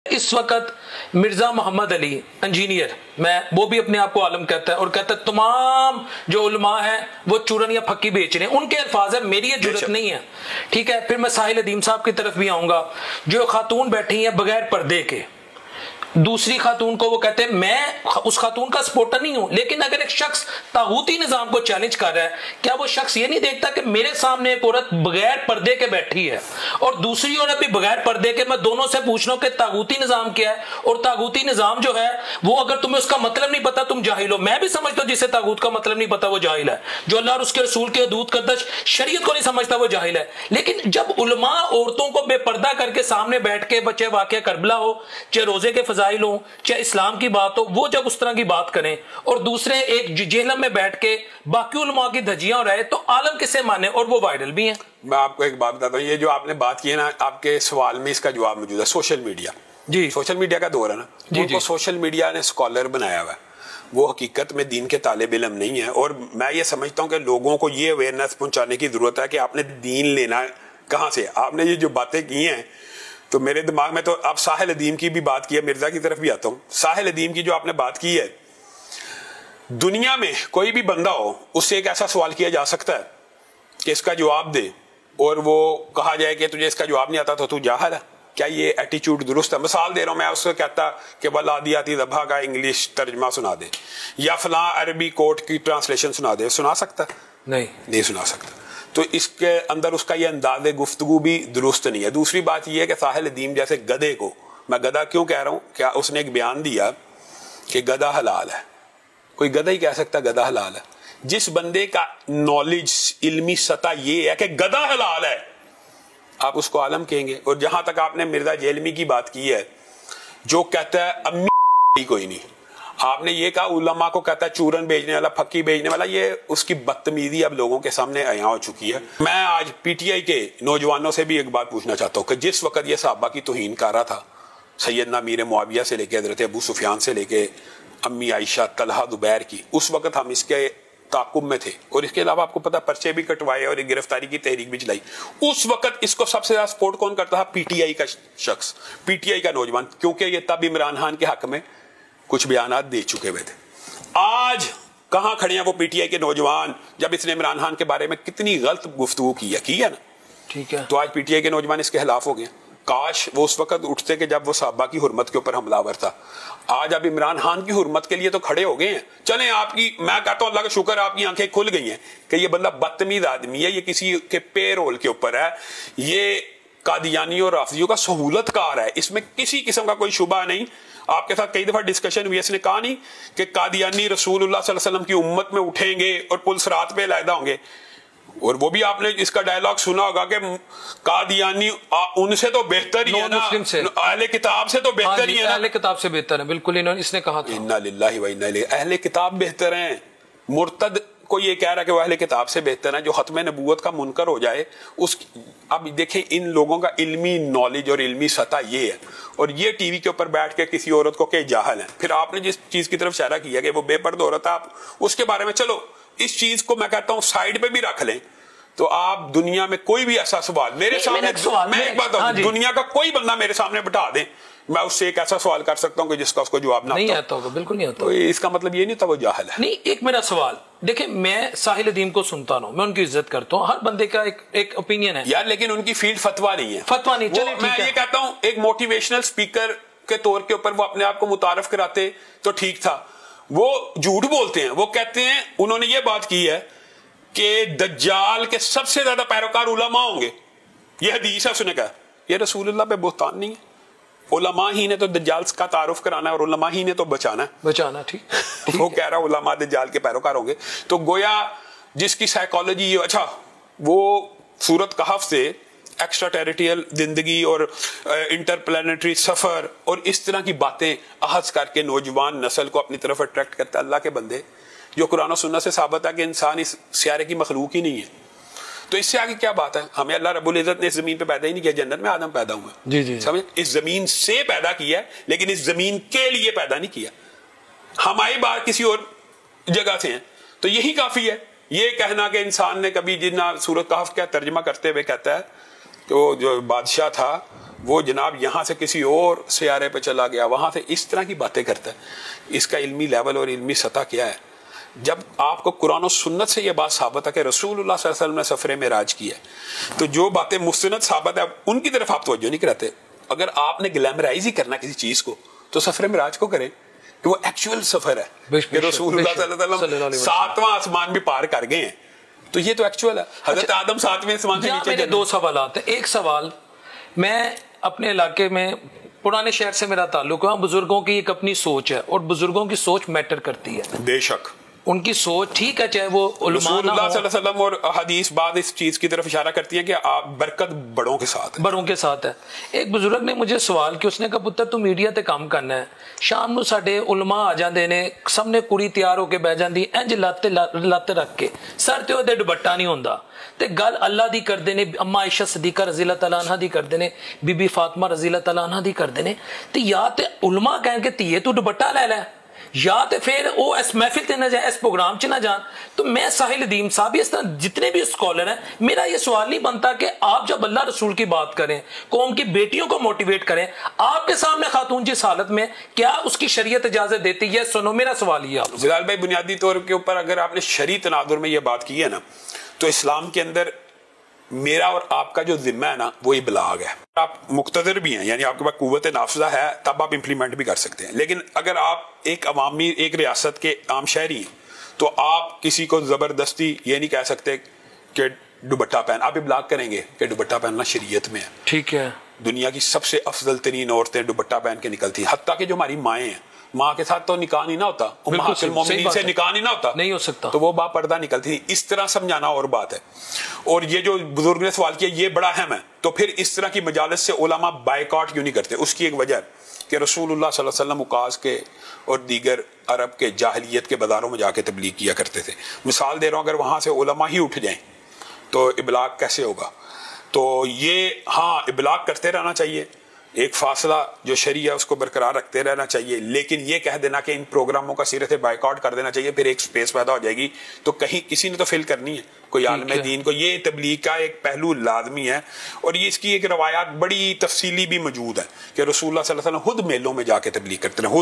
اس وقت مرزا محمد علی انجینئر، وہ بھی اپنے آپ کو عالم کہتا ہے اور کہتا ہے تمام جو علماء ہیں وہ چورن یا پھکی بیچ رہے ہیں، ان کے الفاظ ہیں، میری یہ جرت نہیں ہے، ٹھیک ہے۔ پھر میں ساحل ادیم صاحب کی طرف بھی آؤں گا، جو خاتون بیٹھی ہیں بغیر پردے کے، دوسری خاتون کو وہ کہتے ہیں میں اس خاتون کا سپورٹر نہیں ہوں، لیکن اگر ایک شخص طاغوتی نظام کو چیلنج کر رہا ہے، کیا وہ شخص یہ نہیں دیکھتا کہ میرے سامنے ایک عورت بغیر پردے کے بیٹھی ہے اور دوسری عورت بھی بغیر پردے کے، میں دونوں سے پوچھ رہا ہوں کہ طاغوتی نظام کیا ہے، اور طاغوتی نظام جو ہے وہ اگر تمہیں اس کا مطلب نہیں پتا تم جاہل ہو۔ میں بھی سمجھتا ہوں جسے طاغوت کا مطلب نہیں پتا وہ جاہل ہے، جو اللہ اور اس کے رسول کے حدود قدس شریعت کو نہیں سمجھتا وہ جاہل ہے۔ لیکن جب علماء عورتوں کو بے پردہ کر کے سامنے بیٹھ کے، بچے واقعہ کربلا ہو، چاہے روزے کے فضائل ہوں، چاہے اسلام کی بات ہو، وہ جب اس طرح کی بات کریں اور دوسرے ایک جہنم میں بیٹھ کے باقی علماء کی دھجیاں اڑائے، تو عالم کسے مانے؟ اور وہ وائرل بھی ہیں۔ میں آپ کو ایک بات بتاتا ہوں، یہ جو آپ نے بات کی ہے نا، آپ کے سوال میں اس کا جواب موجود ہے۔ سوشل میڈیا، جی سوشل میڈیا کا دور ہے نا، جن کو سوشل میڈیا نے اسکالر بنایا ہوا ہے، وہ حقیقت میں دین کے طالب علم نہیں ہے۔ اور میں یہ سمجھتا ہوں کہ لوگوں کو یہ اویئرنیس پہنچانے کی ضرورت ہے کہ آپ نے دین لینا کہاں سے۔ آپ نے یہ جو باتیں کی ہیں تو میرے دماغ میں تو اب ساحل ادیم کی بھی بات کی ہے، مرزا کی طرف بھی آتا ہوں۔ ساحل ادیم کی جو آپ نے بات کی ہے، دنیا میں کوئی بھی بندہ ہو، اس سے ایک ایسا سوال کیا جا سکتا ہے کہ اس کا جواب دے اور وہ کہا جائے کہ تجھے اس کا جواب نہیں آتا تو جاہل ہے؟ کیا یہ ایٹیچیوڈ درست ہے؟ مثال دے رہا ہوں میں، اس سے کہتا کہ والعادیاتی ضبح کا انگلش ترجمہ سنا دے یا فلاں عربی کوٹ کی ٹرانسلیشن سنا دے، سنا سکتا؟ نہیں سنا سکتا۔ تو اس کے اندر اس کا یہ انداز گفتگو بھی درست نہیں ہے۔ دوسری بات یہ ہے کہ ساحل ادیم جیسے گدھے کو، میں گدھا کیوں کہہ رہا ہوں، کیا اس نے ایک بیان دیا کہ گدھا حلال ہے؟ کوئی گدھا ہی کہہ سکتا گدھا حلال ہے؟ جس بندے کا نالج، علمی سطح یہ ہے کہ گدھا حلال ہے، آپ اس کو عالم کہیں گے؟ اور جہاں تک آپ نے مرزا جیلمی کی بات کی ہے، جو کہتا ہے امی کوئی نہیں، آپ نے یہ کہا علماء کو کہتا ہے چورن بیچنے والا، پھکی بیچنے والا، یہ اس کی بدتمیزی اب لوگوں کے سامنے عیاں ہو چکی ہے۔ میں آج پی ٹی آئی کے نوجوانوں سے بھی ایک بات پوچھنا چاہتا ہوں کہ جس وقت یہ صحابہ کی توہین کر رہا تھا، سیدنا امیر معاویہ سے لے کے حضرت ابو سفیان سے لے کے امی عائشہ، طلحہ، زبیر کی، اس وقت ہم اس کے تعاقب میں تھے، اور اس کے علاوہ آپ کو پتا پرچے بھی کٹوائے اور گرفتاری کی تحریک بھی چلائی۔ اس وقت اس کو سب سے زیادہ سپورٹ کون کرتا تھا؟ پی ٹی آئی کا شخص، پی ٹی آئی کا نوجوان، کیونکہ یہ تب عمران خان کے حق میں کچھ بیانات دے چکے ہوئے تھے۔ آج کہاں کھڑے ہیں وہ پی ٹی آئی کے نوجوان، جب اس نے عمران خان کے بارے میں کتنی غلط گفتگو کی ہے نا، ٹھیک ہے، تو آج پی ٹی آئی کے نوجوان اس کے خلاف ہو گئے۔ کاش وہ اس وقت اٹھتے کہ جب وہ صحابہ کی حرمت کے اوپر حملہ آور تھا۔ آج اب عمران خان کی حرمت کے لیے تو کھڑے ہو گئے ہیں۔ چلیں، آپ کی، میں کہتا ہوں اللہ کا شکر آپ کی آنکھیں کھل گئی ہیں کہ یہ بندہ بدتمیز آدمی ہے، یہ کسی کے پے رول کے اوپر ہے، یہ قادیانی اور رافضیوں کا سہولت کار ہے، اس میں کسی قسم کا کوئی شبہ نہیں۔ آپ کے ساتھ کئی دفعہ ڈسکشن ہوئی، اس نے کہا نہیں کہ قادیانی رسول اللہ صلی اللہ علیہ وسلم کی امت میں اٹھیں گے اور پل صراط پہ علیحدہ ہوں گے، اور وہ بھی آپ نے اس کا ڈائلاگ سنا ہوگا کہ قادیانی ان سے تو بہتر ہی ہے نا، اہل کتاب سے تو بہتر ہی ہے نا، اہل کتاب سے بہتر ہے، بالکل اس نے کہا تھا انا للہ و انا الیہ، اہل کتاب بہتر ہیں۔ مرتد کو یہ کہہ رہا کہ وہ اہل کتاب سے بہتر ہیں، جو ختم نبوت کا منکر ہو جائے اس۔ اب دیکھیں ان لوگوں کا علمی نالج اور علمی سطح یہ ہے، اور یہ ٹی وی کے اوپر بیٹھ کے کسی عورت کو کہ جاہل ہیں۔ پھر آپ نے جس چیز کی طرف اشارہ کیا کہ وہ بے پردہ عورت ہے، آپ اس کے بارے میں چلو اس چیز کو میں کہتا ہوں سائیڈ پہ بھی رکھ لیں، تو آپ دنیا میں کوئی بھی ایسا سوال میرے سامنے، میں ایک بات بتاؤں، دنیا کا کوئی بندہ میرے سامنے بٹھا دیں، میں اس سے ایک ایسا سوال کر سکتا ہوں کہ جس کا اس کو جواب نہیں آتا ہوگا، بالکل نہیں آتا۔ تو اس کا مطلب یہ نہیں ہوتا وہ جاہل ہے۔ نہیں، ایک میرا سوال دیکھیں، میں ساحل ادیم کو سنتا ہوں، میں ان کی عزت کرتا ہوں، ہر بندے کا ایک اوپینین ہے یار، لیکن ان کی فیلڈ فتویٰ نہیں ہے، فتویٰ نہیں۔ چلے میں یہ کہتا ہوں ایک موٹیویشنل اسپیکر کے طور کے اوپر وہ اپنے آپ کو متعارف کراتے تو ٹھیک تھا۔ وہ جھوٹ بولتے ہیں، وہ کہتے ہیں، انہوں نے یہ بات کی ہے کہ دجال کے سب سے زیادہ پیروکار علماء ہوں گے، یہ حدیث ہے، اس نے کہا یہ رسول اللہ پہ بہتان نہیں ہے، علماء ہی نے تو دجال کا تعارف کرانا ہے اور علماء ہی نے تو بچانا ہے، ٹھیک وہ کہہ رہا علماء دجال کے پیروکار ہوں گے، تو گویا جس کی سائیکالوجی، اچھا وہ سورۃ کہف سے ایکسٹرا ٹیریٹریل زندگی اور انٹر پلانیٹری سفر اور اس طرح کی باتیں اخذ کر کے نوجوان نسل کو اپنی طرف اٹریکٹ کرتا ہے۔ اللہ کے بندے، جو قرآن و سنت سے ثابت ہے کہ انسان اس سیارے کی مخلوق ہی نہیں ہے، تو اس سے آگے کیا بات ہے؟ ہمیں اللہ رب العزت نے اس زمین پہ پیدا ہی نہیں کیا، جنت میں آدم پیدا ہوا، سمجھ، اس زمین سے پیدا کیا لیکن اس زمین کے لیے پیدا نہیں کیا، ہم آئے بات کسی اور جگہ سے ہیں، تو یہی کافی ہے۔ یہ کہنا کہ انسان نے کبھی، جتنا سورۃ کہف کا ترجمہ کرتے ہوئے کہتا ہے کہ وہ جو بادشاہ تھا وہ جناب یہاں سے کسی اور سیارے پہ چلا گیا, وہاں سے اس طرح کی باتیں کرتا ہے. اس کا علمی لیول اور علمی سطح کیا ہے؟ جب آپ کو قرآن و سنت سے یہ بات ثابت ہے کہ رسول اللہ صلی اللہ علیہ وسلم نے سفر معراج کی ہے, تو جو باتیں مستند ثابت ہے ان کی طرف آپ توجہ نہیں کراتے. اگر آپ نے گلیمرائز ہی کرنا کسی چیز کو تو سفر معراج کو کریں کہ وہ ایکچوئل سفر ہے کہ رسول اللہ صلی اللہ علیہ وسلم 7واں آسمان بھی پار کر گئے ہیں, تو یہ تو ایکچوئل ہے. حضرت آدم 7ویں آسمان سے نیچے. 2 سوالات ہیں. ایک سوال, میں اپنے علاقے میں پرانے شہر سے میرا تعلق ہے, بزرگوں کی ایک اپنی سوچ ہے اور بزرگوں کی سوچ میٹر کرتی ہے. بے شک ان کی سوچ ٹھیک ہے, چاہے وہ علماء رسول اللہ صلی اللہ علیہ وسلم اور حدیث بعد اس چیز کی طرف اشارہ کرتی ہے کہ آپ برکت بڑوں کے ساتھ ہے. ایک بزرگ نے مجھے سوال کیا, اس نے کہا پتر تو میڈیا تے کام کرنا ہے, شام نو ساڈے علماء آ جاندے نے, سب نے کڑی تیار ہو کے بہ جاندی انج لت رکھ کے, سر تے اودے دوپٹہ نہیں ہوندا, تے گل اللہ دی کردے نے, اما عائشہ صدیقہ رضی اللہ تعالی عنہا دی کردے نے, بی بی فاطمہ رضی اللہ تعالی عنہا دی کردے نے, تے یا تے علماء کہیں کہ تیے تو دوپٹہ لے لے, یا تے پھر وہ اس محفل تے نہ جائے, اس پروگرام چ نہ جان. تو میں ساحل ندیم صاحب اس طرح جتنے بھی اسکالر ہیں, میرا یہ سوال نہیں بنتا کہ آپ جب اللہ رسول کی بات کریں, قوم کی بیٹیوں کو موٹیویٹ کریں, آپ کے سامنے خاتون جس حالت میں, کیا اس کی شریعت اجازت دیتی ہے؟ سنو میرا سوال یہ ہے بلال بھائی, بنیادی طور کے اوپر اگر آپ نے شرعی تناظر میں یہ بات کی ہے نا, تو اسلام کے اندر میرا اور آپ کا جو ذمہ ہے نا وہ ابلاغ ہے. آپ مقتدر بھی ہیں, یعنی آپ کے پاس قوت نافذہ ہے, تب آپ امپلیمنٹ بھی کر سکتے ہیں. لیکن اگر آپ ایک عوامی, ایک ریاست کے عام شہری ہیں, تو آپ کسی کو زبردستی یہ نہیں کہہ سکتے کہ دوپٹہ پہن. آپ ابلاغ کریں گے کہ دوپٹہ پہننا شریعت میں ہے. ٹھیک ہے. دنیا کی سب سے افضل ترین عورتیں دوپٹہ پہن کے نکلتی ہیں, حتیٰ کہ جو ہماری مائیں ہیں, ماں کے ساتھ تو نکاح نہیں نہ ہوتا, امہات المومنین سے نکاح نہیں نہ ہوتا, نہیں ہو سکتا, تو وہ با پردہ نکلتی تھی. اس طرح سمجھانا اور بات ہے. اور یہ جو بزرگ نے سوال کیا یہ بڑا اہم ہے. تو پھر اس طرح کی مجالس سے علماء بائیکاٹ کیوں نہیں کرتے؟ اس کی ایک وجہ ہے کہ رسول اللہ صلی اللہ علیہ وسلم عکاظ کے اور دیگر عرب کے جاہلیت کے بازاروں میں جا کے تبلیغ کیا کرتے تھے. مثال دے رہا ہوں, اگر وہاں سے علماء ہی اٹھ جائیں تو ابلاغ کیسے ہوگا؟ تو یہ ہاں ابلاغ کرتے رہنا چاہیے, ایک فاصلہ جو شرعی ہے اس کو برقرار رکھتے رہنا چاہیے, لیکن یہ کہہ دینا کہ ان پروگراموں کا سیرے سے بائیکاٹ کر دینا چاہیے, پھر ایک سپیس پیدا ہو جائے گی تو کہیں کسی نے تو فل کرنی ہے, کوئی عالم دین کو. یہ تبلیغ کا ایک پہلو لازمی ہے, اور یہ اس کی ایک روایات بڑی تفصیلی بھی موجود ہے کہ رسول اللہ صلی اللہ علیہ وسلم خود میلوں میں جا کے تبلیغ کرتے ہیں.